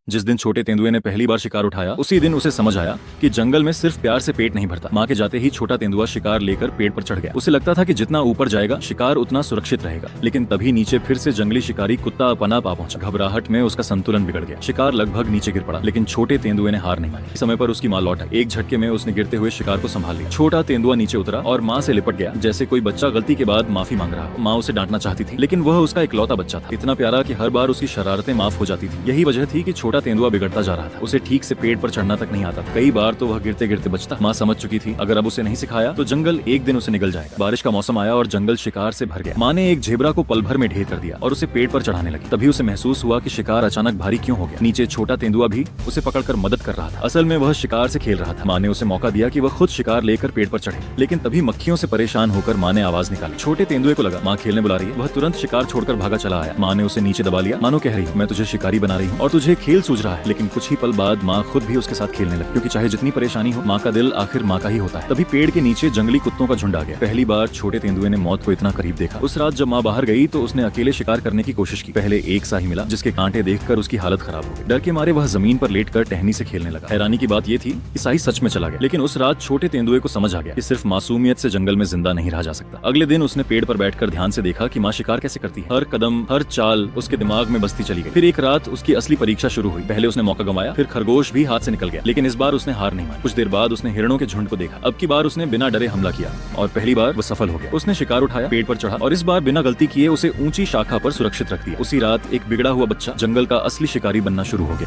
जिस दिन छोटे तेंदुए ने पहली बार शिकार उठाया उसी दिन उसे समझ आया कि जंगल में सिर्फ प्यार से पेट नहीं भरता। माँ के जाते ही छोटा तेंदुआ शिकार लेकर पेड़ पर चढ़ गया। उसे लगता था कि जितना ऊपर जाएगा शिकार उतना सुरक्षित रहेगा, लेकिन तभी नीचे फिर से जंगली शिकारी कुत्ता पनाप आ पहुंचा। घबराहट में उसका संतुलन बिगड़ गया। शिकार लगभग नीचे गिर पड़ा, लेकिन छोटे तेंदुए ने हार नहीं मानी। इस समय पर उसकी माँ लौट आई। एक झटके में उसने गिरते हुए शिकार को संभाल लिया। छोटा तेंदुआ नीचे उतरा और माँ से लिपट गया, जैसे कोई बच्चा गलती के बाद माफी मांग रहा हो। माँ उसे डांटना चाहती थी, लेकिन वह उसका इकलौता बच्चा था, इतना प्यारा कि हर बार उसकी शरारतें माफ हो जाती थी। यही वजह थी कि छोटा तेंदुआ बिगड़ता जा रहा था। उसे ठीक से पेड़ पर चढ़ना तक नहीं आता था। कई बार तो वह गिरते गिरते बचता। माँ समझ चुकी थी, अगर अब उसे नहीं सिखाया तो जंगल एक दिन उसे निगल जाएगा। बारिश का मौसम आया और जंगल शिकार से भर गया। माँ ने एक जेबरा को पल भर में ढेर कर दिया और उसे पेड़ पर चढ़ाने लगी। तभी उसे महसूस हुआ कि शिकार अचानक भारी क्यों हो गया। नीचे छोटा तेंदुआ भी उसे पकड़कर मदद कर रहा था। असल में वह शिकार से खेल रहा था। माँ ने उसे मौका दिया कि वह खुद शिकार लेकर पेड़ पर चढ़े, लेकिन तभी मक्खियों से परेशान होकर माँ ने आवाज निकाली। छोटे तेंदुए को लगा माँ खेलने बुला रही है। वह तुरंत शिकार छोड़कर भागा चला आया। माँ ने उसे नीचे दबा लिया। मानो कह रही है, मैं तुझे शिकारी बना रही हूँ और तुझे खेल सूझ रहा है। लेकिन कुछ ही पल बाद माँ खुद भी उसके साथ खेलने लगी, क्योंकि चाहे जितनी परेशानी हो, माँ का दिल आखिर माँ का ही होता है। तभी पेड़ के नीचे जंगली कुत्तों का झुंड आ गया। पहली बार छोटे तेंदुए ने मौत को इतना करीब देखा। उस रात जब माँ बाहर गई तो उसने अकेले शिकार करने की कोशिश की। पहले एक सा ही मिला, जिसके कांटे देखकर उसकी हालत खराब हो गई। डर के मारे वह जमीन पर लेटकर टहनी से खेलने लगा। हैरानी की बात यह थी कि साही सच में चला गया। लेकिन उस रात छोटे तेंदुए को समझ आ गया कि सिर्फ मासूमियत से जंगल में जिंदा नहीं रहा जा सकता। अगले दिन उसने पेड़ पर बैठकर ध्यान से देखा कि माँ शिकार कैसे करती है। हर कदम, हर चाल उसके दिमाग में बसती चली गई। फिर एक रात उसकी असली परीक्षा शुरू हुई। पहले उसने मौका गंवाया, फिर खरगोश भी हाथ से निकल गया, लेकिन इस बार उसने हार नहीं मानी। कुछ देर बाद उसने हिरणों के झुंड को देखा। अब की बार उसने बिना डरे हमला किया और पहली बार वो सफल हो गया। उसने शिकार उठाया, पेड़ पर चढ़ा और इस बार बिना गलती किए उसे ऊंची शाखा पर सुरक्षित रख दिया। उसी रात एक बिगड़ा हुआ बच्चा जंगल का असली शिकारी बनना शुरू हो गया।